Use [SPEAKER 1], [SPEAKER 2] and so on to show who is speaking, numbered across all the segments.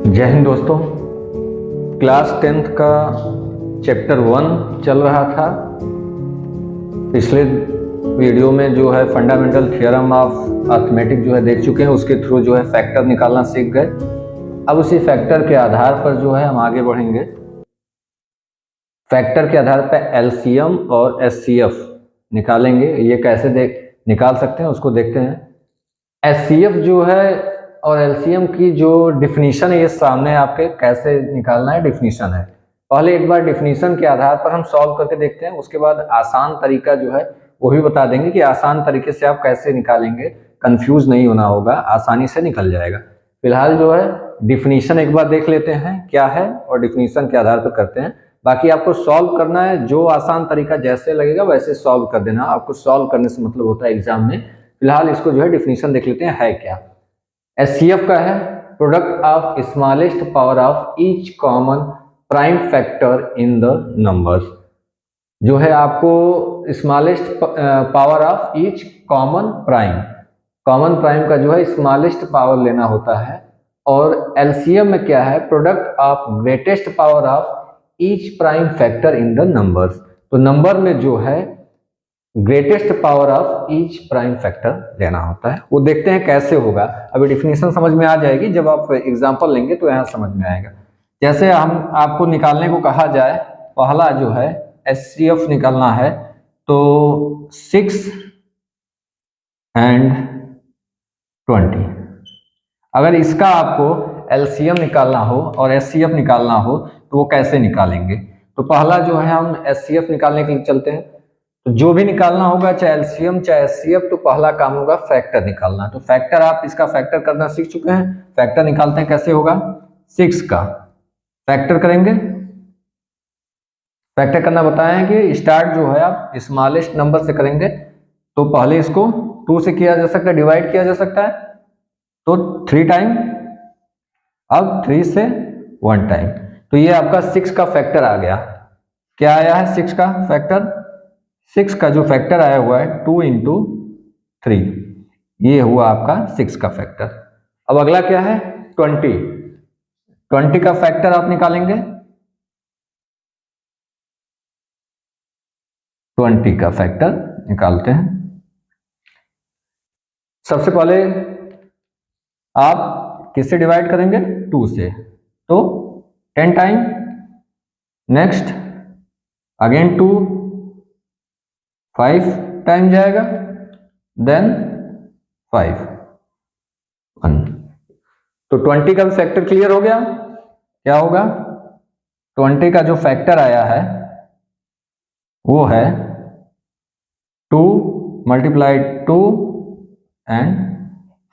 [SPEAKER 1] जय हिंद दोस्तों। Class 10th का चैप्टर 1 चल रहा था। पिछले वीडियो में जो है फंडामेंटल थ्योरम ऑफ अर्थमेटिक जो है देख चुके हैं, उसके थ्रू जो है फैक्टर निकालना सीख गए। अब उसी फैक्टर के आधार पर जो है हम आगे बढ़ेंगे। फैक्टर के आधार पर एलसीएम और एचसीएफ निकालेंगे। ये कैसे निकाल सकते हैं उसको देखते हैं। एचसीएफ जो है और एलसीएम की जो डिफिनीशन है ये सामने आपके कैसे निकालना है डिफिनीशन है। पहले एक बार डिफिनीशन के आधार पर हम सॉल्व करके देखते हैं, उसके बाद आसान तरीका जो है वो भी बता देंगे कि आसान तरीके से आप कैसे निकालेंगे। कंफ्यूज नहीं होना होगा, आसानी से निकल जाएगा। फिलहाल जो है डिफिनीशन एक बार देख लेते हैं क्या है और डिफिनीशन के आधार पर करते हैं। बाकी आपको सॉल्व करना है, जो आसान तरीका जैसे लगेगा वैसे सॉल्व कर देना। आपको सॉल्व करने से मतलब होता है एग्जाम में। फिलहाल इसको जो है डिफिनीशन देख लेते हैं है क्या। एचसीएफ का है product of smallest power of each common prime factor in the numbers. जो है आपको smallest power of each common prime का जो है स्मॉलेस्ट पावर लेना होता है। और एलसीएम में क्या है product of greatest power of each prime factor in the numbers. तो नंबर में जो है greatest power of each prime factor लेना होता है। वो देखते हैं कैसे होगा। अभी डिफिनीशन समझ में आ जाएगी, जब आप एग्जांपल लेंगे तो यहाँ समझ में आएगा। जैसे हम आपको निकालने को कहा जाए, पहला जो है एचसीएफ निकालना है तो 6 and 20। अगर इसका आपको एलसीएम निकालना हो और एचसीएफ निकालना हो तो वो कैसे निकालेंगे। तो पहला जो है हम एचसीएफ निकालने के लिए चलते हैं। तो जो भी निकालना होगा चाहे एलसीएम चाहे एचसीएफ, तो पहला काम होगा फैक्टर निकालना। तो फैक्टर आप इसका फैक्टर करना सीख चुके हैं। फैक्टर निकालते हैं कैसे होगा। 6 का फैक्टर करेंगे। फैक्टर करना बताया है कि स्टार्ट जो है आप स्मॉलेस्ट नंबर से करेंगे। तो पहले इसको 2 से किया जा सकता है, डिवाइड किया जा सकता है तो 3 टाइम, अब 3 से 1 टाइम। तो ये आपका 6 का फैक्टर आ गया। क्या आया है 6 का फैक्टर। 6 का जो फैक्टर आया हुआ है 2 × 3, ये हुआ आपका 6 का फैक्टर। अब अगला क्या है 20 का फैक्टर आप निकालेंगे। 20 का फैक्टर निकालते हैं। सबसे पहले आप किससे डिवाइड करेंगे 2 से, तो 10 टाइम, नेक्स्ट अगेन 2, 5 टाइम जाएगा, देन 5 1। तो 20 का भी फैक्टर क्लियर हो गया। क्या होगा 20 का जो फैक्टर आया है वो है 2 × 2 and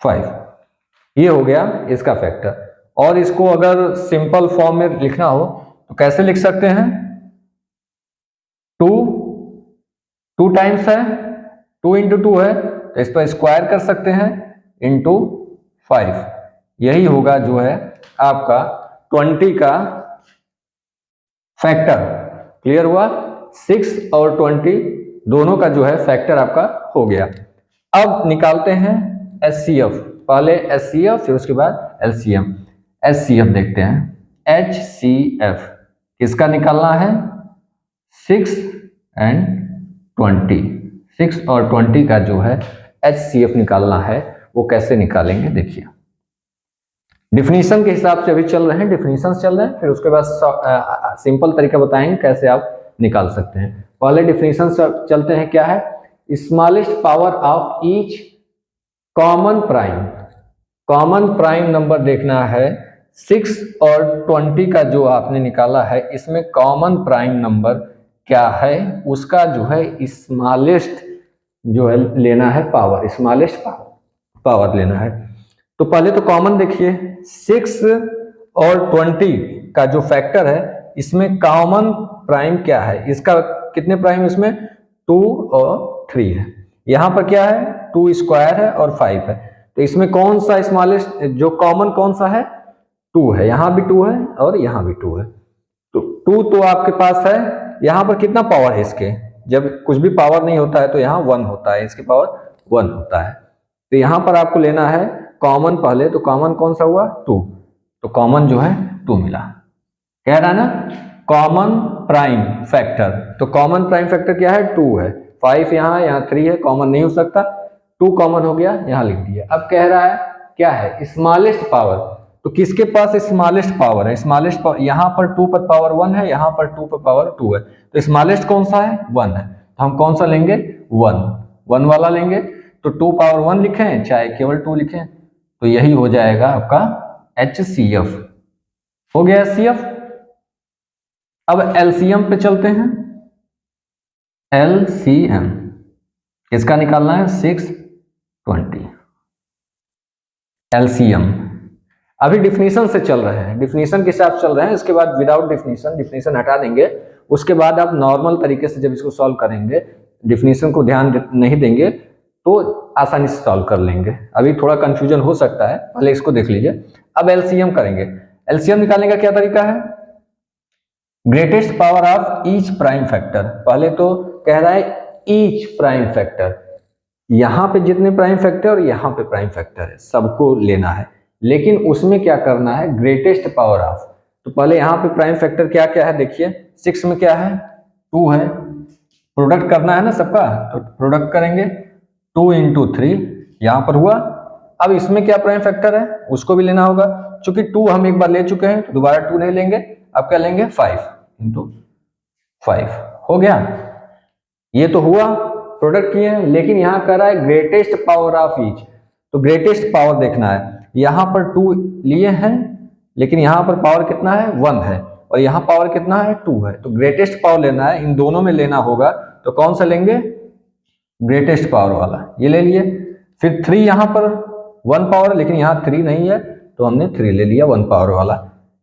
[SPEAKER 1] 5। ये हो गया इसका फैक्टर। और इसको अगर सिंपल फॉर्म में लिखना हो तो कैसे लिख सकते हैं। 2 टाइम्स है, 2 × 2 है तो इस पर स्क्वायर कर सकते हैं इंटू 5। यही होगा जो है आपका 20 का फैक्टर। क्लियर हुआ। 6 और 20 दोनों का जो है फैक्टर आपका हो गया। अब निकालते हैं एचसीएफ। पहले एचसीएफ फिर उसके बाद एलसीएम। एचसीएफ देखते हैं। एचसीएफ किसका निकालना है 6 and 20। 6 और 20 का जो है एचसीएफ निकालना है वो कैसे निकालेंगे देखिए। डिफिनीशन के हिसाब से अभी चल रहे हैं, डिफिनीशन चल रहे हैं, फिर उसके बाद सिंपल तरीका बताएंगे कैसे आप निकाल सकते हैं। पहले डिफिनीशन चलते हैं। क्या है smallest power of each common prime number देखना है। 6 और 20 का जो आपने निकाला है इसमें कॉमन प्राइम नंबर क्या है, उसका जो है स्मॉलेस्ट जो है लेना है पावर, स्मॉलेस्ट पावर लेना है। तो पहले तो कॉमन देखिए 6 और 20 का जो फैक्टर है इसमें कॉमन प्राइम क्या है, इसका कितने प्राइम इसमें 2 और 3 है। यहाँ पर क्या है 2 स्क्वायर है और 5 है। तो इसमें कौन सा स्मॉलेस्ट जो कॉमन कौन सा है 2 है। यहाँ भी 2 है और यहाँ भी 2 है। तो 2 तो आपके पास है। यहाँ पर कितना पावर है इसके, जब कुछ भी पावर नहीं होता है तो यहाँ 1 होता है, इसकी पावर 1 होता है। तो यहाँ पर आपको लेना है कॉमन पहले। तो कॉमन कौन सा हुआ 2। तो कॉमन जो है 2 मिला। कह रहा है ना कॉमन प्राइम फैक्टर, तो कॉमन प्राइम फैक्टर क्या है 2 है, 5 यहाँ 3 है, कॉमन नहीं हो सकता, 2 कॉमन हो गया, यहाँ लिख दिया। अब कह रहा है क्या है स्मॉलेस्ट पावर, तो किसके पास स्मॉलेस्ट पावर है, स्मॉलेस्ट पावर यहाँ पर 2 पर पावर 1 है, यहाँ पर 2 पर पावर 2 है, तो स्मॉलेस्ट कौन सा है 1 है, तो हम कौन सा लेंगे 1 वाला लेंगे। तो 2 पावर 1 लिखें चाहे केवल 2 लिखें, तो यही हो जाएगा आपका HCF। हो गया HCF। अब LCM पे चलते हैं। LCM किसका निकालना है 620। LCM अभी डिफिनीशन से चल रहे हैं, डिफिनीशन के साथ चल रहे हैं, इसके बाद विदाउट डिफिनीशन हटा देंगे, उसके बाद आप नॉर्मल तरीके से जब इसको सॉल्व करेंगे, डिफिनीशन को ध्यान नहीं देंगे तो आसानी से सॉल्व कर लेंगे। अभी थोड़ा कंफ्यूजन हो सकता है, पहले इसको देख लीजिए। अब LCM करेंगे। LCM निकालने का क्या तरीका है, greatest power of each prime factor. पहले तो कह रहा है ईच प्राइम फैक्टर, यहां पे जितने प्राइम फैक्टर और यहां पे प्राइम फैक्टर है सबको लेना है, लेकिन उसमें क्या करना है ग्रेटेस्ट पावर ऑफ। तो पहले यहाँ पे प्राइम फैक्टर क्या क्या है देखिए, 6 में क्या है 2 है, प्रोडक्ट करना है ना सबका, तो प्रोडक्ट करेंगे 2 इंटू 3 यहाँ पर हुआ। अब इसमें क्या प्राइम फैक्टर है उसको भी लेना होगा, चूंकि 2 हम एक बार ले चुके हैं तो दोबारा 2 नहीं लेंगे, अब क्या लेंगे 5 इंटू 5 हो गया। ये तो हुआ प्रोडक्ट किए हैं, लेकिन यहाँ कर रहा है ग्रेटेस्ट पावर ऑफ ईच, तो ग्रेटेस्ट पावर देखना है। यहाँ पर 2 लिए हैं, लेकिन यहाँ पर पावर कितना है 1 है, और यहाँ पावर कितना है 2 है, तो ग्रेटेस्ट पावर लेना है, इन दोनों में लेना होगा, तो कौन सा लेंगे ग्रेटेस्ट पावर वाला, ये ले लिए। फिर 3 यहाँ पर 1 पावर, लेकिन यहाँ 3 नहीं है तो हमने 3 ले लिया 1 पावर वाला।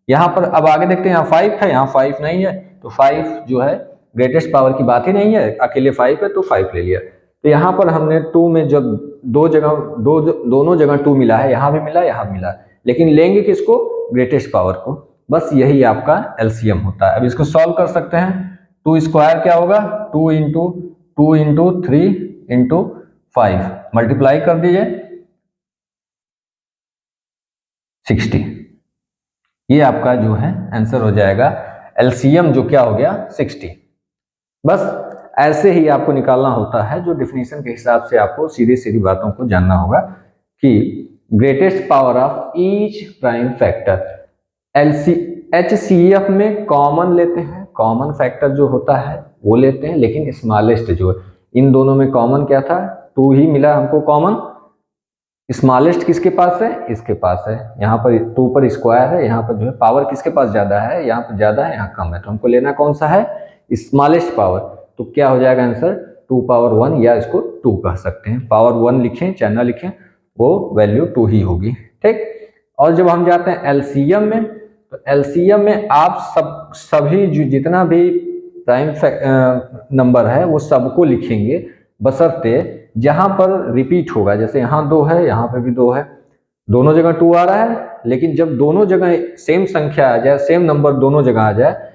[SPEAKER 1] यहाँ पर अब आगे देखते हैं, यहाँ 5 है, यहाँ 5 नहीं है, तो 5 जो है ग्रेटेस्ट पावर की बात ही नहीं है, अकेले 5 है तो 5 ले लिया। तो यहाँ पर हमने 2 में जब दोनों जगह 2 मिला है, यहाँ भी मिला यहाँ मिला, लेकिन लेंगे किसको ग्रेटेस्ट पावर को, बस यही आपका LCM होता है। अब इसको सॉल्व कर सकते हैं, 2 स्क्वायर क्या होगा 2 इंटू 3 इंटू 5 मल्टीप्लाई कर दीजिए 60, ये आपका जो है आंसर हो जाएगा LCM जो क्या हो गया 60। बस ऐसे ही आपको निकालना होता है, जो डिफिनीशन के हिसाब से आपको सीधी सीधी बातों को जानना होगा कि greatest power of each prime factor. HCF में कॉमन लेते हैं, कॉमन फैक्टर जो होता है वो लेते हैं, लेकिन स्मॉलेस्ट जो है, इन दोनों में कॉमन क्या था 2 ही मिला हमको कॉमन, स्मॉलेस्ट किसके पास है इसके पास है, यहाँ पर 2 पर स्क्वायर है, यहाँ पर जो है पावर किसके पास ज्यादा है, यहाँ पर ज्यादा है यहाँ कम है, तो हमको लेना कौन सा है स्मॉलेस्ट पावर। तो क्या हो जाएगा आंसर 2 पावर 1, या इसको 2 कह सकते हैं, पावर 1 लिखें चाहे ना लिखें वो वैल्यू 2 ही होगी, ठीक। और जब हम जाते हैं LCM में, तो LCM में आप सभी जितना भी प्राइम नंबर है वो सबको लिखेंगे, बशर्ते जहां पर रिपीट होगा, जैसे यहाँ 2 है यहाँ पे भी 2 है, दोनों जगह 2 आ रहा है, लेकिन जब दोनों जगह सेम संख्या आ जाए, सेम नंबर दोनों जगह आ जाए,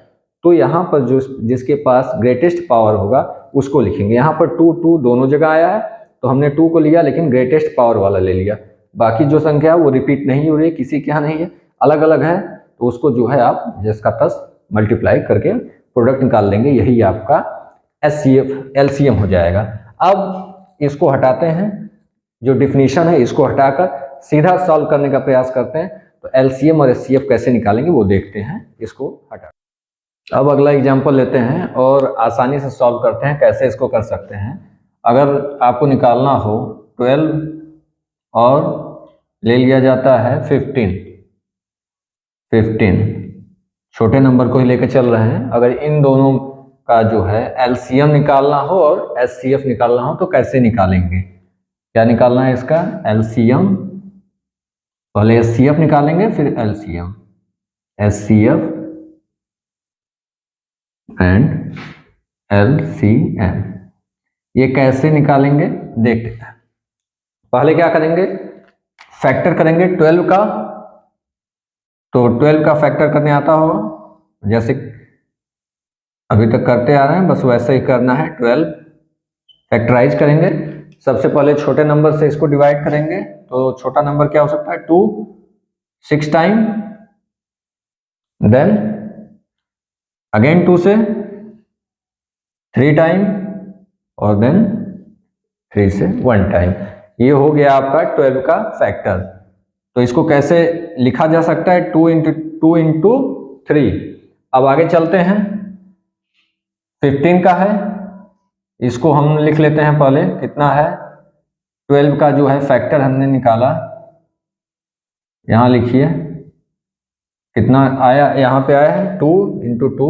[SPEAKER 1] तो यहाँ पर जो जिसके पास ग्रेटेस्ट पावर होगा उसको लिखेंगे। यहाँ पर 2 दोनों जगह आया है तो हमने 2 को लिया, लेकिन ग्रेटेस्ट पावर वाला ले लिया, बाकी जो संख्या है वो रिपीट नहीं हो रही है, किसी के यहाँ नहीं है, अलग अलग है, तो उसको जो है आप जिसका 10 मल्टीप्लाई करके प्रोडक्ट निकाल लेंगे, यही आपका LCM हो जाएगा। अब इसको हटाते हैं, जो डिफिनीशन है इसको हटाकर सीधा सॉल्व करने का प्रयास करते हैं, तो LCM और HCF कैसे निकालेंगे वो देखते हैं, इसको हटा। अब अगला एग्जांपल लेते हैं और आसानी से सॉल्व करते हैं, कैसे इसको कर सकते हैं। अगर आपको निकालना हो 12 और ले लिया जाता है 15, छोटे नंबर को ही लेकर चल रहे हैं, अगर इन दोनों का जो है LCM निकालना हो और HCF निकालना हो तो कैसे निकालेंगे, क्या निकालना है इसका LCM, पहले HCF निकालेंगे फिर LCM, HCF एंड LCM, ये कैसे निकालेंगे देखते हैं। पहले क्या करेंगे फैक्टर करेंगे 12 का, तो 12 का फैक्टर करने आता होगा, जैसे अभी तक करते आ रहे हैं बस वैसे ही करना है। 12 फैक्टराइज करेंगे, सबसे पहले छोटे नंबर से इसको डिवाइड करेंगे, तो छोटा नंबर क्या हो सकता है 2 6 टाइम देन अगेन 2 से 3 टाइम और देन 3 से 1 टाइम। ये हो गया आपका 12 का फैक्टर। तो इसको कैसे लिखा जा सकता है, 2 इंटू 3। अब आगे चलते हैं, 15 का है, इसको हम लिख लेते हैं पहले। कितना है, 12 का जो है फैक्टर हमने निकाला, यहां लिखिए कितना आया, यहां पे आया है 2 इंटू 2,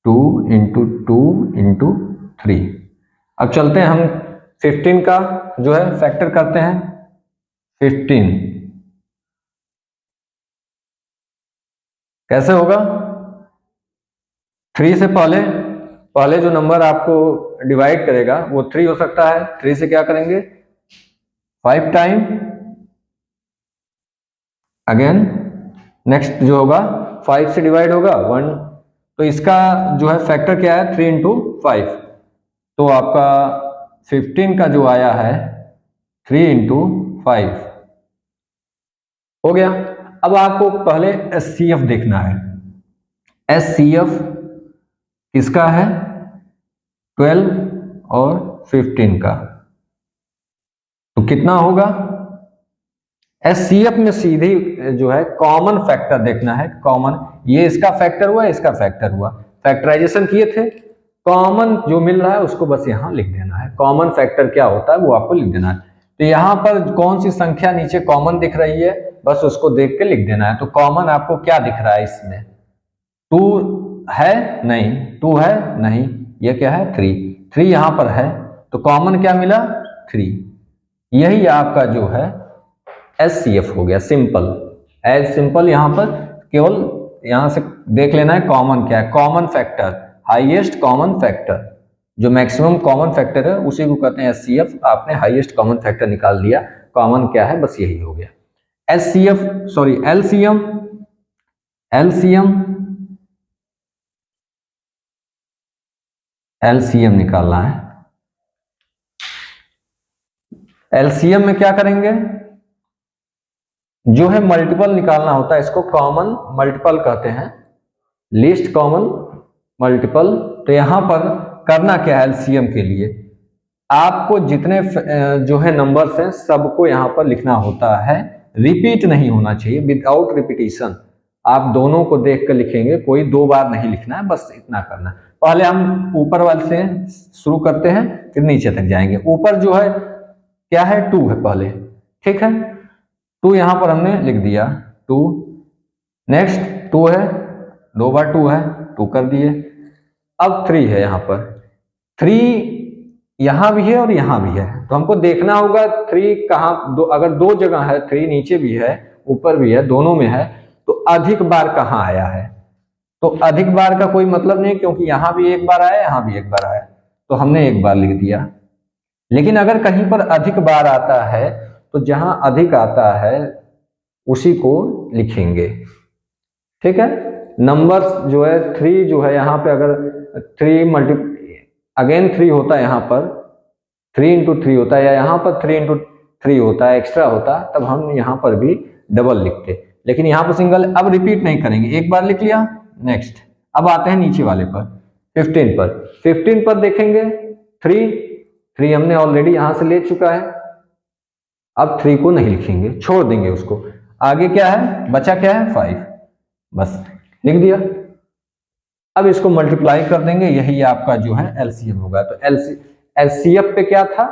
[SPEAKER 1] 2 इंटू 2 इंटू 3। अब चलते हैं हम 15 का जो है फैक्टर करते हैं। 15 कैसे होगा, 3 से पहले जो नंबर आपको डिवाइड करेगा वो 3 हो सकता है। 3 से क्या करेंगे, 5 टाइम, अगेन नेक्स्ट जो होगा 5 से डिवाइड होगा 1। तो इसका जो है फैक्टर क्या है, 3 इंटू 5। तो आपका 15 का जो आया है 3 इंटू 5 हो गया। अब आपको पहले एचसीएफ देखना है। एचसीएफ किसका है, 12 और 15 का। तो कितना होगा, एचसीएफ में सीधी जो है कॉमन फैक्टर देखना है। कॉमन, ये इसका फैक्टर हुआ, इसका फैक्टर हुआ, फैक्टराइजेशन किए थे, कॉमन जो मिल रहा है उसको बस यहां लिख देना है। कॉमन फैक्टर क्या होता है वो आपको लिख देना है। तो यहां पर कौन सी संख्या नीचे कॉमन दिख रही है, बस उसको देख के लिख देना है। तो कॉमन आपको क्या दिख रहा है इसमें, 2 है नहीं, 2 है नहीं, ये क्या है 3 यहां पर है। तो कॉमन क्या मिला, 3। यही आपका जो है एचसीएफ हो गया, सिंपल एज सिंपल। यहां पर केवल यहां से देख लेना है कॉमन क्या है, common factor, highest common factor, जो मैक्सिमम कॉमन फैक्टर है उसी को कहते हैं एचसीएफ। आपने हाईएस्ट कॉमन फैक्टर निकाल लिया, कॉमन क्या है बस यही हो गया। एचसीएफ सॉरी एलसीएम, एलसीएम निकालना है। एलसीएम में क्या करेंगे, जो है मल्टीपल निकालना होता है, इसको कॉमन मल्टीपल कहते हैं, लीस्ट कॉमन मल्टीपल। तो यहां पर करना क्या है, एलसीएम के लिए आपको जितने जो है नंबर्स हैं सबको यहां पर लिखना होता है, रिपीट नहीं होना चाहिए, विदाउट रिपीटिशन। आप दोनों को देख कर लिखेंगे, कोई 2 बार नहीं लिखना है, बस इतना करना है। पहले हम ऊपर वाले से शुरू करते हैं, फिर नीचे तक जाएंगे। ऊपर जो है क्या है, 2 है पहले, ठीक है, 2 यहां पर हमने लिख दिया 2। नेक्स्ट 2 है, 2 बार 2 है, 2 कर दिए। अब 3 है, यहां पर 3 यहां भी है और यहां भी है, तो हमको देखना होगा 3 कहां, अगर 2 जगह है, 3 नीचे भी है ऊपर भी है, दोनों में है, तो अधिक बार कहां आया है। तो अधिक बार का कोई मतलब नहीं, क्योंकि यहां भी एक बार आया, यहां भी एक बार आया, तो हमने एक बार लिख दिया। लेकिन अगर कहीं पर अधिक बार आता है तो जहां अधिक आता है उसी को लिखेंगे, ठीक है। नंबर्स जो है 3 जो है यहां पे, अगर 3 अगेन 3 होता है, यहां पर 3 इंटू 3 होता है, या यहां पर 3 इंटू 3 होता है, एक्स्ट्रा होता, तब हम यहां पर भी डबल लिखते। लेकिन यहां पर सिंगल, अब रिपीट नहीं करेंगे, एक बार लिख लिया। नेक्स्ट अब आते हैं नीचे वाले पर, 15 पर। 15 पर देखेंगे 3 हमने ऑलरेडी यहां से ले चुका है, अब 3 को नहीं लिखेंगे, छोड़ देंगे उसको। आगे क्या है, बचा क्या है 5, बस लिख दिया। अब इसको मल्टीप्लाई कर देंगे, यही आपका जो है एलसीएम होगा। तो एलसीएफ पे क्या था,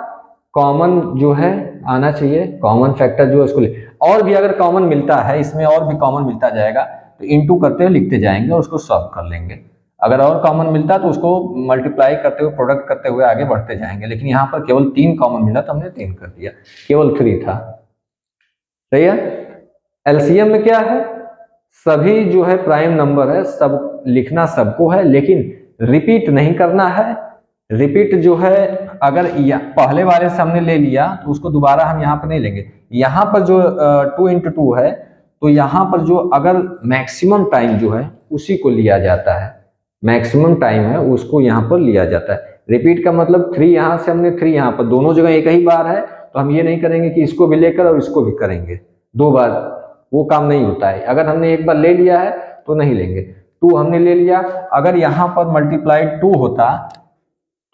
[SPEAKER 1] कॉमन जो है आना चाहिए, कॉमन फैक्टर जो है उसको ले। और भी अगर कॉमन मिलता है, इसमें और भी कॉमन मिलता जाएगा, तो इनटू करते हुए लिखते जाएंगे और उसको सॉल्व कर लेंगे। अगर और कॉमन मिलता है तो उसको मल्टीप्लाई करते हुए, प्रोडक्ट करते हुए आगे बढ़ते जाएंगे। लेकिन यहाँ पर केवल 3 कॉमन मिला तो हमने 3 कर दिया, केवल 3 था, सही है। एलसीएम में क्या है, सभी जो है प्राइम नंबर है, सब लिखना सबको है, लेकिन रिपीट नहीं करना है। रिपीट जो है अगर पहले वाले से हमने ले लिया तो उसको दोबारा हम यहाँ पर नहीं लेंगे। यहाँ पर जो 2 इंटू 2 है, तो यहाँ पर जो अगर मैक्सिमम टाइम जो है उसी को लिया जाता है, मैक्सिमम टाइम है उसको यहाँ पर लिया जाता है। रिपीट का मतलब 3 यहाँ से हमने 3 यहाँ पर, दोनों जगह एक ही बार है, तो हम ये नहीं करेंगे कि इसको भी लेकर और इसको भी करेंगे 2 बार, वो काम नहीं होता है। अगर हमने एक बार ले लिया है तो नहीं लेंगे। 2 हमने ले लिया, अगर यहाँ पर मल्टीप्लाइड 2 होता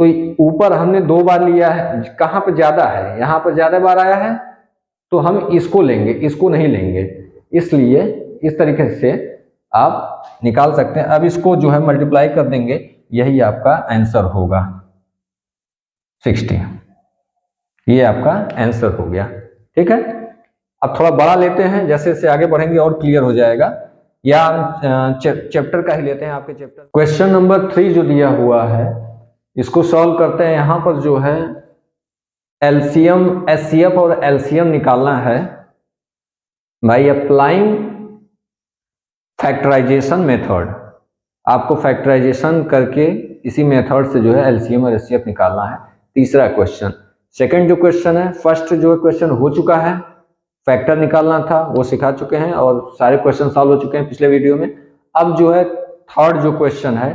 [SPEAKER 1] तो ऊपर हमने 2 बार लिया है, कहाँ पर ज्यादा है, यहाँ पर ज्यादा बार आया है, तो हम इसको लेंगे, इसको नहीं लेंगे। इसलिए इस तरीके से आप निकाल सकते हैं। अब इसको जो है मल्टीप्लाई कर देंगे, यही आपका आंसर होगा 60। ये आपका आंसर हो गया। ठीक है, अब थोड़ा बड़ा लेते हैं, जैसे जैसे आगे बढ़ेंगे और क्लियर हो जाएगा। या हम चैप्टर का ही लेते हैं, आपके चैप्टर क्वेश्चन नंबर 3 जो दिया हुआ है इसको सॉल्व करते हैं। यहां पर जो है एलसीएम, एचसीएफ और एलसीएम निकालना है बाय अप्लाइंग फैक्टराइजेशन मेथड। आपको फैक्टराइजेशन करके इसी मेथड से जो है एलसीएम और एचसीएफ निकालना है। तीसरा क्वेश्चन, सेकंड जो क्वेश्चन है, फर्स्ट जो क्वेश्चन हो चुका है, फैक्टर निकालना था वो सिखा चुके हैं और सारे क्वेश्चन सॉल्व हो चुके हैं पिछले वीडियो में। अब जो है थर्ड जो क्वेश्चन है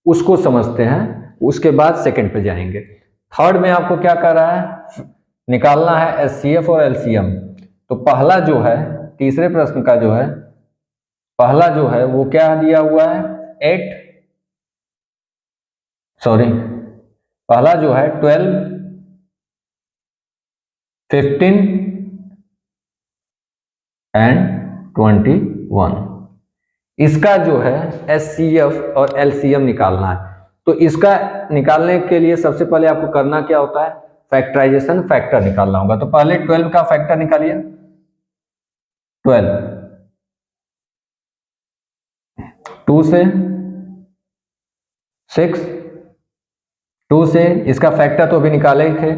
[SPEAKER 1] उसको समझते हैं, उसके बाद सेकंड पे जाएंगे। थर्ड में आपको क्या कर रहा है, निकालना है एचसीएफ और एलसीएम। तो पहला जो है, तीसरे प्रश्न का जो है पहला जो है वो क्या दिया हुआ है, पहला जो है 12, 15 एंड 21। इसका जो है एचसीएफ और एलसीएम निकालना है। तो इसका निकालने के लिए सबसे पहले आपको करना क्या होता है, फैक्टराइजेशन फैक्टर निकालना होगा। तो पहले 12 का फैक्टर निकालिए। 12 2 से 6, 2 से इसका फैक्टर तो अभी निकाले ही थे,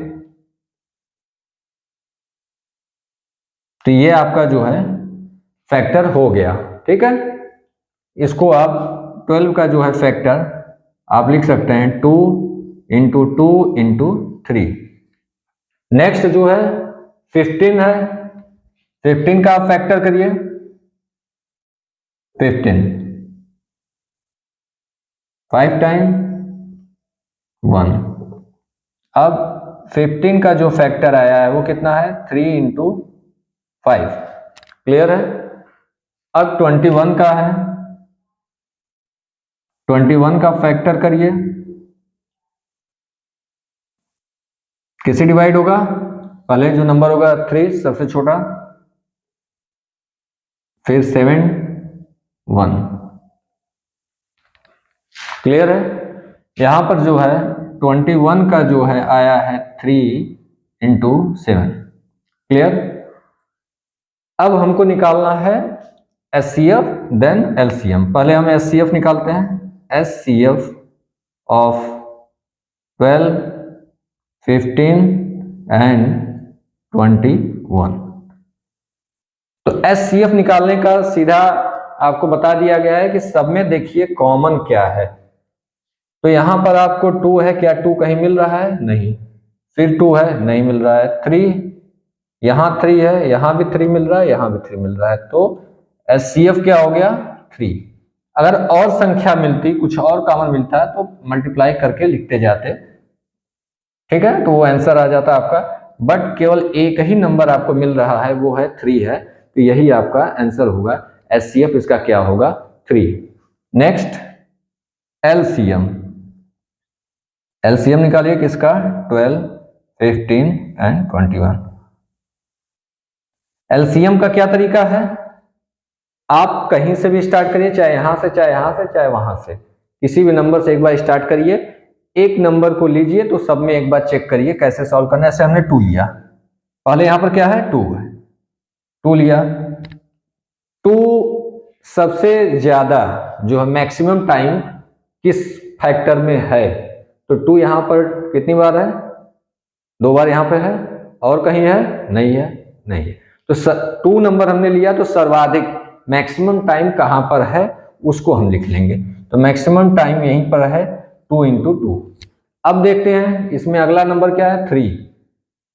[SPEAKER 1] तो ये आपका जो है फैक्टर हो गया। ठीक है, इसको आप 12 का जो है फैक्टर आप लिख सकते हैं 2 इंटू 2 इंटू 3। नेक्स्ट जो है 15 है, 15 का आप फैक्टर करिए। 15 5 टाइम 1। अब 15 का जो फैक्टर आया है वो कितना है, 3 इंटू 5। क्लियर है। अब 21 का है, 21 का फैक्टर करिए। किससे डिवाइड होगा, पहले जो नंबर होगा 3 सबसे छोटा, फिर 7 1। क्लियर है। यहां पर जो है 21 का जो है आया है 3 इंटू 7। क्लियर। अब हमको निकालना है एचसीएफ देन एलसीएम। पहले हम एचसीएफ निकालते हैं। HCF of 12, 15 and 21। तो एचसीएफ निकालने का सीधा आपको बता दिया गया है कि सब में देखिए कॉमन क्या है। तो यहां पर आपको 2 है, क्या 2 कहीं मिल रहा है, नहीं। फिर 2 है, नहीं मिल रहा है। 3, यहां 3 है, यहां भी 3 मिल रहा है, यहां भी 3 मिल रहा है। तो एचसीएफ क्या हो गया, 3। अगर और संख्या मिलती, कुछ और कॉमन मिलता है तो मल्टीप्लाई करके लिखते जाते, ठीक है, तो वो आंसर आ जाता आपका। बट केवल एक ही नंबर आपको मिल रहा है, वो है 3 है, तो यही आपका आंसर होगा। एचसीएफ इसका क्या होगा, 3। Next LCM. एलसीएम निकालिए किसका, 12, 15 एंड 21। एलसीएम का क्या तरीका है, आप कहीं से भी स्टार्ट करिए, चाहे यहां से, चाहे यहां से, चाहे वहां से, किसी भी नंबर से एक बार स्टार्ट करिए। एक नंबर को लीजिए तो सब में एक बार चेक करिए कैसे सॉल्व करना है। ऐसे हमने 2 लिया, पहले यहां पर क्या है, 2 है, 2 लिया। 2 सबसे ज्यादा जो है मैक्सिमम टाइम किस फैक्टर में है, तो 2 यहां पर कितनी बार है, 2 बार यहां पे है, और कहीं है, नहीं है, नहीं है। तो 2 नंबर हमने लिया, तो सर्वाधिक मैक्सिमम टाइम कहां पर है उसको हम लिख लेंगे। तो मैक्सिमम टाइम यहीं पर है, 2 इंटू 2। अब देखते हैं इसमें अगला नंबर क्या है, 3।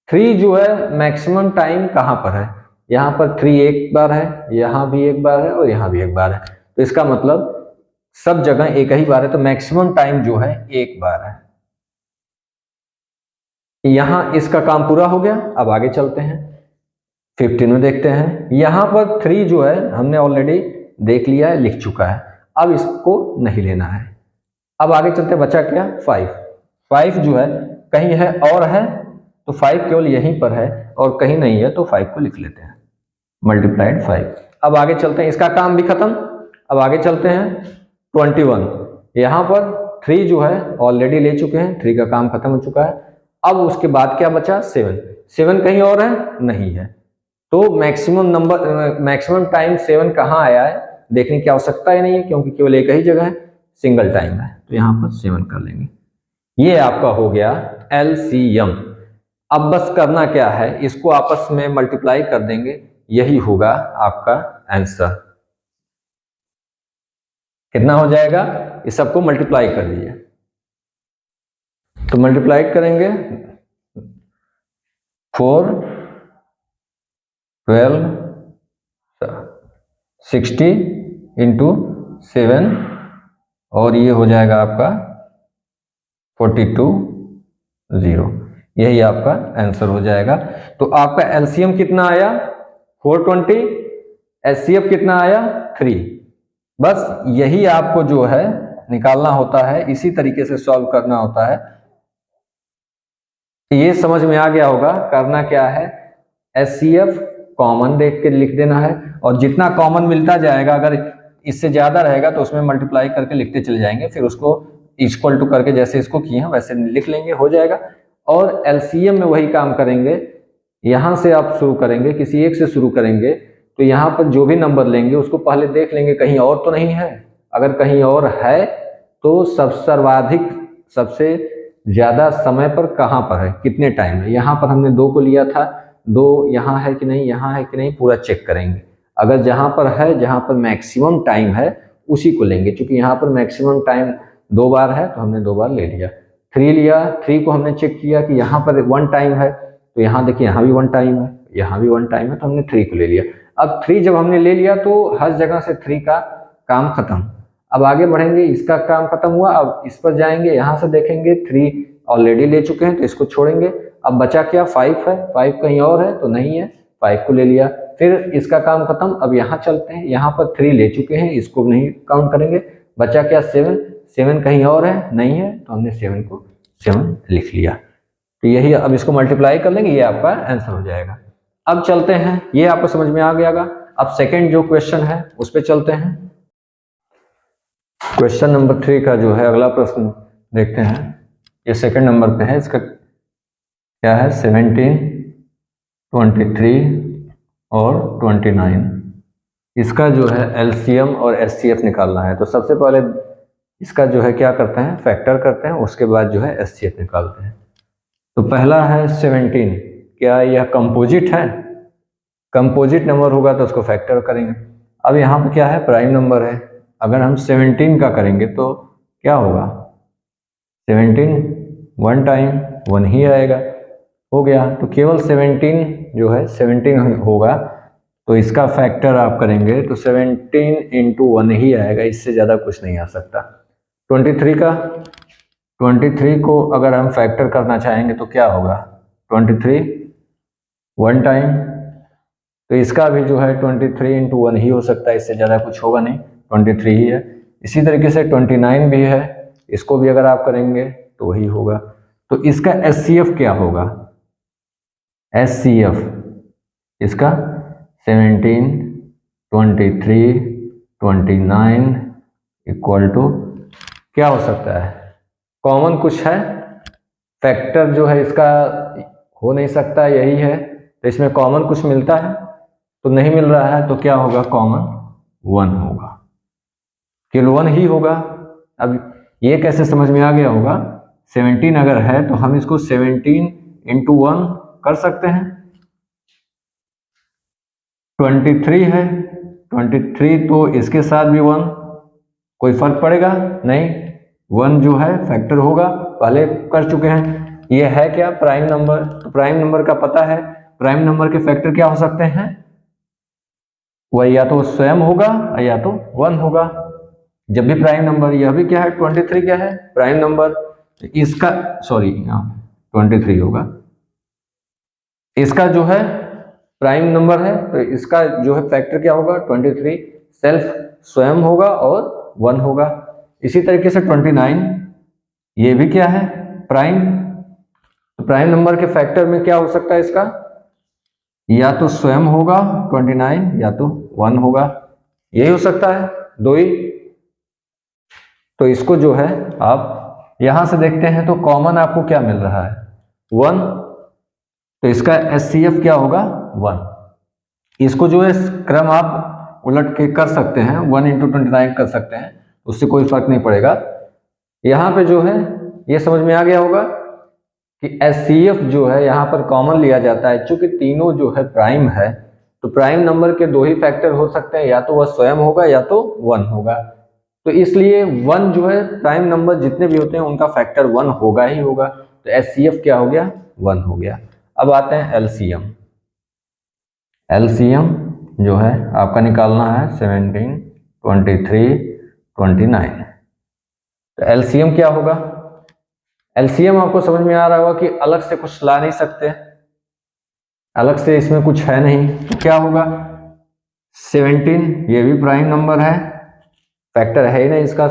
[SPEAKER 1] 3 जो है मैक्सिमम टाइम कहां पर है, यहां पर 3 एक बार है, यहां भी एक बार है, और यहां भी एक बार है। तो इसका मतलब सब जगह एक ही बार है, तो मैक्सिमम टाइम जो है एक बार है। यहां इसका काम पूरा हो गया। अब आगे चलते हैं, 15 में देखते हैं। यहां पर 3 जो है हमने ऑलरेडी देख लिया है, लिख चुका है, अब इसको नहीं लेना है। अब आगे चलते, बचा क्या 5। 5 जो है कहीं है और है, तो 5 केवल यहीं पर है और कहीं नहीं है, तो 5 को लिख लेते हैं, मल्टीप्लाइड 5। अब आगे चलते हैं, इसका काम भी खत्म। अब आगे चलते हैं 21, यहाँ पर 3 जो है ऑलरेडी ले चुके हैं, 3 का काम खत्म हो चुका है। अब उसके बाद क्या बचा 7। 7 कहीं और है, नहीं है, तो मैक्सिमम टाइम 7 कहाँ आया है देखने की आवश्यकता ही नहीं है, क्योंकि केवल एक ही जगह है, सिंगल टाइम है, तो यहाँ पर 7 कर लेंगे। ये आपका हो गया LCM। अब बस करना क्या है, इसको आपस में मल्टीप्लाई कर देंगे, यही होगा आपका आंसर। कितना हो जाएगा, इस सबको मल्टीप्लाई कर दीजिए, तो मल्टीप्लाई करेंगे 4, 12, 60 इंटू 7, और ये हो जाएगा आपका 42, 0। यही आपका आंसर हो जाएगा। तो आपका LCM कितना आया 420, HCF कितना आया 3। बस यही आपको जो है निकालना होता है, इसी तरीके से सॉल्व करना होता है। ये समझ में आ गया होगा। करना क्या है, HCF कॉमन देख के लिख देना है, और जितना कॉमन मिलता जाएगा, अगर इससे ज्यादा रहेगा तो उसमें मल्टीप्लाई करके लिखते चले जाएंगे, फिर उसको इक्वल टू करके जैसे इसको किए हैं वैसे लिख लेंगे, हो जाएगा। और LCM में वही काम करेंगे, यहां से आप शुरू करेंगे, किसी एक से शुरू करेंगे, तो यहाँ पर जो भी नंबर लेंगे उसको पहले देख लेंगे कहीं और तो नहीं है। अगर कहीं और है तो सर्वाधिक सबसे ज्यादा समय पर कहाँ पर है, कितने टाइम है। यहाँ पर हमने 2 को लिया था, 2 यहाँ है कि नहीं, यहाँ है कि नहीं, पूरा चेक करेंगे। अगर जहाँ पर है, जहाँ पर मैक्सिमम टाइम है उसी को लेंगे, क्योंकि यहाँ पर मैक्सिमम टाइम 2 बार है तो हमने 2 बार ले लिया। 3 लिया, 3 को हमने चेक किया कि यहाँ पर 1 टाइम है, तो यहाँ देखिए यहाँ भी 1 टाइम है, यहाँ भी 1 टाइम है, तो हमने 3 को ले लिया। अब 3 जब हमने ले लिया तो हर जगह से 3 का काम खत्म। अब आगे बढ़ेंगे, इसका काम खत्म हुआ, अब इस पर जाएंगे, यहाँ से देखेंगे 3 ऑलरेडी ले चुके हैं तो इसको छोड़ेंगे। अब बचा क्या 5 है, 5 कहीं और है तो नहीं है, 5 को ले लिया, फिर इसका काम खत्म। अब यहाँ चलते हैं, यहाँ पर 3 ले चुके हैं, इसको नहीं काउंट करेंगे। बचा क्या 7, 7 कहीं और है, नहीं है, तो हमने 7 को 7 लिख लिया। तो यही, अब इसको मल्टीप्लाई कर लेंगे, ये आपका आंसर हो जाएगा। अब चलते हैं, ये आपको समझ में आ गया। अब सेकंड जो क्वेश्चन है उस पर चलते हैं। क्वेश्चन नंबर 3 का जो है अगला प्रश्न देखते हैं, ये सेकंड नंबर पे है। इसका क्या है 17, 23 और 29। इसका जो है LCM और HCF निकालना है। तो सबसे पहले इसका जो है क्या करते हैं, फैक्टर करते हैं, उसके बाद जो है HCF निकालते हैं। तो पहला है 17, क्या यह कंपोजिट है, कंपोजिट नंबर होगा तो उसको फैक्टर करेंगे। अब यहाँ पर क्या है, प्राइम नंबर है, अगर हम 17 का करेंगे तो क्या होगा, 17 1 टाइम 1 ही आएगा, हो गया। तो केवल 17 जो है 17 होगा, तो इसका फैक्टर आप करेंगे तो 17 इंटू 1 ही आएगा, इससे ज़्यादा कुछ नहीं आ सकता। 23 का, 23 को अगर हम फैक्टर करना चाहेंगे तो क्या होगा, 23 1 टाइम, तो इसका भी जो है 23 इंटू 1 ही हो सकता है, इससे ज़्यादा कुछ होगा नहीं, 23 ही है। इसी तरीके से 29 भी है, इसको भी अगर आप करेंगे तो वही होगा। तो इसका HCF क्या होगा, HCF इसका 17, 23, 29 इक्वल टू क्या हो सकता है, कॉमन कुछ है, फैक्टर जो है इसका हो नहीं सकता, यही है, तो इसमें कॉमन कुछ मिलता है तो नहीं मिल रहा है, तो क्या होगा, कॉमन 1 होगा, केवल 1 ही होगा। अब ये कैसे समझ में आ गया होगा, 17 अगर है तो हम इसको 17 इंटू 1 कर सकते हैं। 23 है, 23 तो इसके साथ भी 1, कोई फर्क पड़ेगा नहीं, 1 जो है फैक्टर होगा, पहले कर चुके हैं। ये है क्या, प्राइम नंबर, तो प्राइम नंबर का पता है, प्राइम नंबर के फैक्टर क्या हो सकते हैं, वह या तो स्वयं होगा या तो 1 होगा। जब भी प्राइम नंबर, यह भी क्या है 23 क्या है प्राइम नंबर, इसका सॉरी 23 होगा, इसका जो है प्राइम नंबर है, तो इसका जो है फैक्टर क्या होगा 23, सेल्फ स्वयं होगा और 1 होगा। इसी तरीके से 29 ये भी क्या है, प्राइम। तो प्राइम नंबर के फैक्टर में क्या हो सकता है इसका, या तो स्वयं होगा 29 या तो 1 होगा, यही हो सकता है, दो ही। तो इसको जो है आप यहां से देखते हैं तो कॉमन आपको क्या मिल रहा है, 1। तो इसका एचसीएफ क्या होगा, 1। इसको जो है क्रम आप उलट के कर सकते हैं, 1 × 29 कर सकते हैं, उससे कोई फर्क नहीं पड़ेगा। यहाँ पे जो है ये समझ में आ गया होगा कि एचसीएफ जो है यहाँ पर कॉमन लिया जाता है। चूंकि तीनों जो है प्राइम है, तो प्राइम नंबर के दो ही फैक्टर हो सकते हैं, या तो वह स्वयं होगा या तो 1 होगा। तो इसलिए 1 जो है प्राइम नंबर जितने भी होते हैं उनका फैक्टर 1 होगा ही होगा। तो एचसीएफ क्या हो गया, 1 हो गया। अब आते हैं एलसीएम। एलसीएम जो है आपका निकालना है 17, 23, 29। तो एलसीएम क्या होगा, एलसीएम आपको समझ में आ रहा होगा कि अलग से कुछ ला नहीं सकते, अलग से इसमें कुछ है नहीं। तो क्या होगा, 17 ये भी प्राइम नंबर है, फैक्टर है ही नहीं इसका।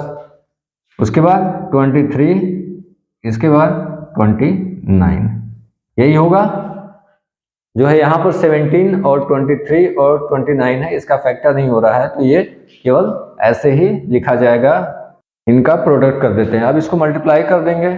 [SPEAKER 1] उसके बाद 23, इसके बाद 29, यही होगा। जो है यहाँ पर 17 और 23 और 29 है, इसका फैक्टर नहीं हो रहा है, तो ये केवल ऐसे ही लिखा जाएगा, इनका प्रोडक्ट कर देते हैं। अब इसको मल्टीप्लाई कर देंगे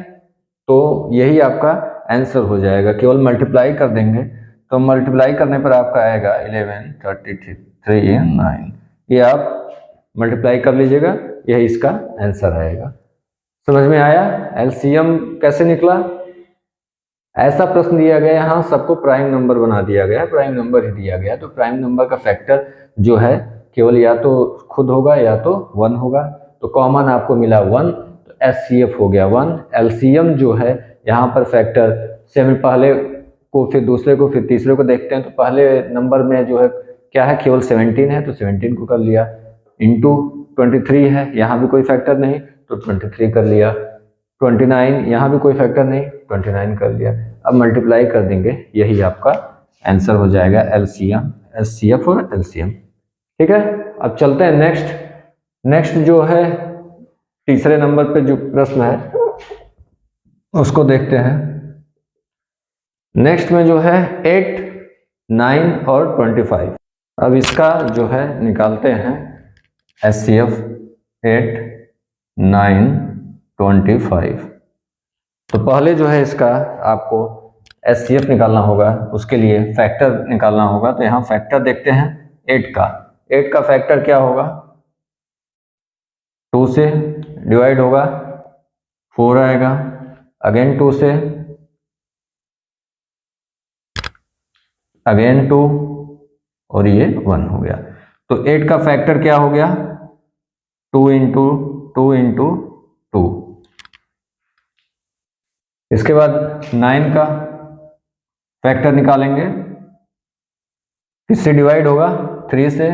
[SPEAKER 1] तो यही आपका आंसर हो जाएगा, केवल मल्टीप्लाई कर देंगे। तो मल्टीप्लाई करने पर आपका आएगा 11, 33, 9। ये आप मल्टीप्लाई कर लीजिएगा, यही इसका आंसर आएगा। समझ में आया एलसीएम कैसे निकला। ऐसा प्रश्न दिया गया, यहाँ सबको प्राइम नंबर बना दिया गया, प्राइम नंबर ही दिया गया, तो प्राइम नंबर का फैक्टर जो है केवल या तो खुद होगा या तो 1 होगा। तो कॉमन आपको मिला 1, तो एचसीएफ हो गया 1। एलसीएम जो है यहाँ पर फैक्टर से पहले को फिर दूसरे को फिर तीसरे को देखते हैं। तो पहले नंबर में जो है क्या है, केवल 17 है, तो 17 को कर लिया, इंटू 23 है, यहाँ भी कोई फैक्टर नहीं तो 23 कर लिया, 29 यहाँ भी कोई फैक्टर नहीं, 29 कर लिया। अब मल्टीप्लाई कर देंगे, यही आपका आंसर हो जाएगा एलसीएम, एचसीएफ और एलसीएम। ठीक है, अब चलते हैं नेक्स्ट जो है तीसरे नंबर पे जो प्रश्न है उसको देखते हैं। नेक्स्ट में जो है 8, 9 और 25। अब इसका जो है निकालते हैं एचसीएफ 8, 9, 25। तो पहले जो है इसका आपको एचसीएफ निकालना होगा, उसके लिए फैक्टर निकालना होगा। तो यहाँ फैक्टर देखते हैं 8 का फैक्टर क्या होगा, 2 से डिवाइड होगा 4 आएगा, अगेन 2 से, अगेन 2 और ये 1 हो गया। तो 8 का फैक्टर क्या हो गया, 2 × 2 × 2। इसके बाद 9 का फैक्टर निकालेंगे, किससे डिवाइड होगा, 3 से,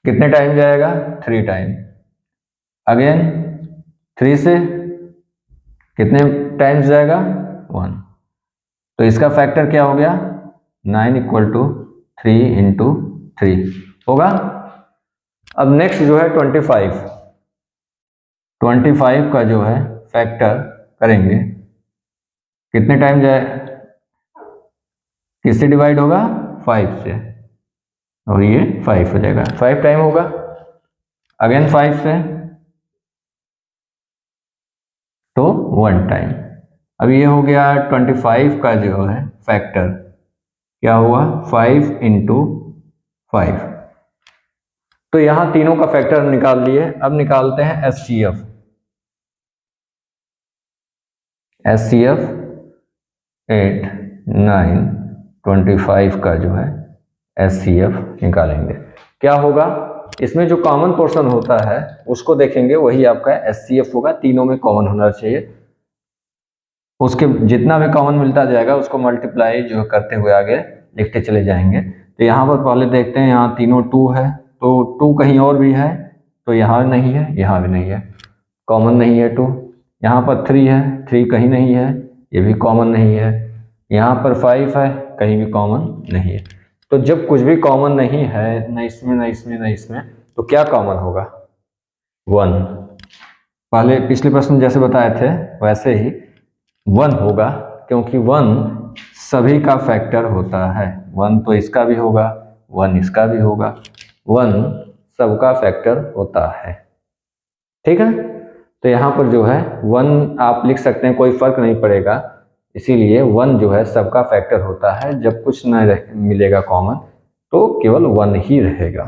[SPEAKER 1] कितने टाइम जाएगा, 3 टाइम, अगेन 3 से, कितने टाइम्स जाएगा, 1। तो इसका फैक्टर क्या हो गया, 9 = 3 × 3 होगा। अब नेक्स्ट जो है 25 का जो है फैक्टर करेंगे, कितने टाइम जाए, किससे डिवाइड होगा, 5 से, और ये 5 हो जाएगा, 5 टाइम होगा, अगेन 5 से, तो 1 टाइम। अब ये हो गया 25 का जो है फैक्टर क्या हुआ, 5 × 5। तो यहां तीनों का फैक्टर निकाल लिए। अब निकालते हैं एचसीएफ। एचसीएफ 8, 9, 25 का जो है एचसीएफ निकालेंगे। क्या होगा, इसमें जो कॉमन पोर्शन होता है उसको देखेंगे, वही आपका एचसीएफ होगा। तीनों में कॉमन होना चाहिए, उसके जितना भी कॉमन मिलता जाएगा उसको मल्टीप्लाई जो करते हुए आगे लिखते चले जाएंगे। तो यहाँ पर पहले देखते हैं, यहाँ तीनों 2 है, तो 2 कहीं और भी है, तो यहाँ नहीं है, यहाँ भी नहीं है, कॉमन नहीं है 2। यहाँ पर 3 है, 3 कहीं नहीं है, ये भी कॉमन नहीं है। यहाँ पर 5 है, कहीं भी कॉमन नहीं है। तो जब कुछ भी कॉमन नहीं है, न इसमें न इसमें न इसमें, तो क्या कॉमन होगा? 1। पहले पिछले प्रश्न जैसे बताए थे वैसे ही 1 होगा, क्योंकि 1 सभी का फैक्टर होता है। 1 तो इसका भी होगा, 1 इसका भी होगा, 1 सबका फैक्टर होता है। ठीक है, तो यहाँ पर जो है 1 आप लिख सकते हैं, कोई फर्क नहीं पड़ेगा। इसीलिए 1 जो है सबका फैक्टर होता है। जब कुछ न मिलेगा कॉमन तो केवल 1 ही रहेगा।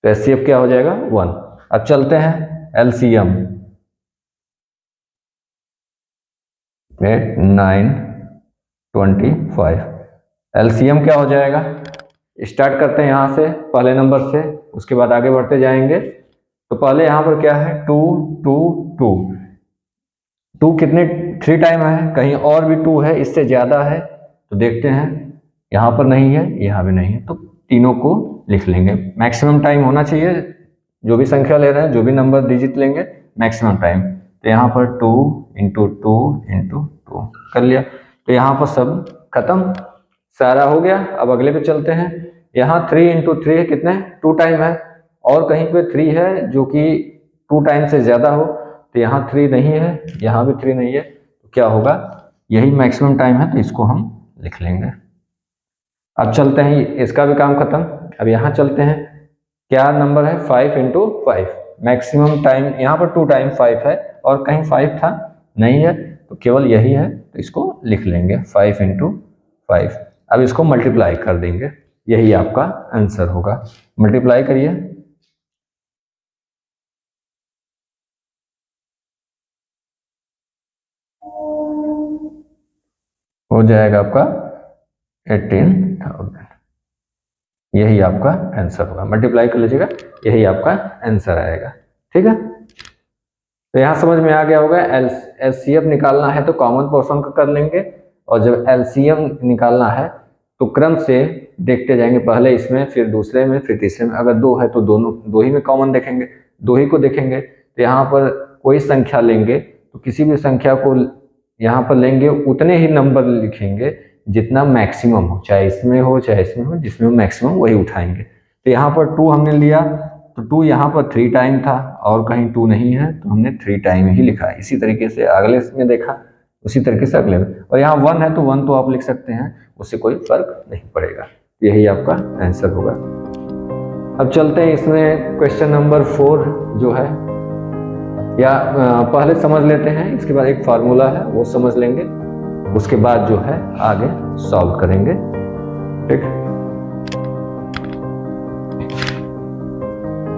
[SPEAKER 1] तो एचसीएफ क्या हो जाएगा? 1। अब चलते हैं एलसीएम। 8, 9, 25। एलसीएम क्या हो जाएगा? स्टार्ट करते हैं यहाँ से, पहले नंबर से, उसके बाद आगे बढ़ते जाएंगे। तो पहले यहाँ पर क्या है? 2 2 2। 2 कितने 3 टाइम है, कहीं और भी 2 है, इससे ज़्यादा है तो देखते हैं। यहाँ पर नहीं है, यहाँ भी नहीं है, तो तीनों को लिख लेंगे। मैक्सिमम टाइम होना चाहिए, जो भी संख्या ले रहे हैं, जो भी नंबर डिजिट लेंगे, मैक्सिमम टाइम। तो यहाँ पर 2 × 2 × 2 कर लिया। तो यहाँ पर सब खत्म, सारा हो गया। अब अगले पे चलते हैं। यहाँ 3 × 3 है, कितने? 2 टाइम है, और कहीं पे 3 है जो कि 2 टाइम से ज़्यादा हो, तो यहाँ 3 नहीं है, यहाँ भी 3 नहीं है, तो क्या होगा? यही मैक्सिमम टाइम है, तो इसको हम लिख लेंगे। अब चलते हैं, इसका भी काम खत्म। अब यहाँ चलते हैं, क्या नंबर है? 5 × 5। मैक्सिमम टाइम यहाँ पर 2 टाइम 5 है, और कहीं 5 था नहीं है, तो केवल यही है, तो इसको लिख लेंगे 5 × 5। अब इसको मल्टीप्लाई कर देंगे, यही आपका आंसर होगा। मल्टीप्लाई करिए, हो जाएगा आपका 18,000। यही आपका आंसर होगा। मल्टीप्लाई कर लीजिएगा, यही आपका आंसर आएगा। ठीक है, तो यहाँ समझ में आ गया होगा। एलसीएम निकालना है तो कॉमन पोर्शन का कर लेंगे, और जब एलसीएम निकालना है तो क्रम से देखते जाएंगे, पहले इसमें, फिर दूसरे में, फिर तीसरे में। अगर 2 है तो दोनों 2 ही में कॉमन देखेंगे, 2 ही को देखेंगे। तो यहाँ पर कोई संख्या लेंगे तो किसी भी संख्या को यहाँ पर लेंगे, उतने ही नंबर लिखेंगे जितना मैक्सिमम हो, चाहे इसमें हो चाहे इसमें हो, जिसमें मैक्सिमम वही उठाएंगे। तो यहाँ पर 2 हमने लिया, तो 2 यहाँ पर 3 टाइम था, और कहीं 2 नहीं है, तो हमने 3 टाइम ही लिखा है। इसी तरीके से अगले में देखा, उसी तरीके से अगले में। और यहाँ 1 है तो 1 तो आप लिख सकते हैं, उससे कोई फर्क नहीं पड़ेगा। यही आपका आंसर होगा। अब चलते हैं इसमें क्वेश्चन नंबर 4 जो है, या पहले समझ लेते हैं, इसके बाद एक फार्मूला है वो समझ लेंगे, उसके बाद जो है आगे सॉल्व करेंगे। ठीक।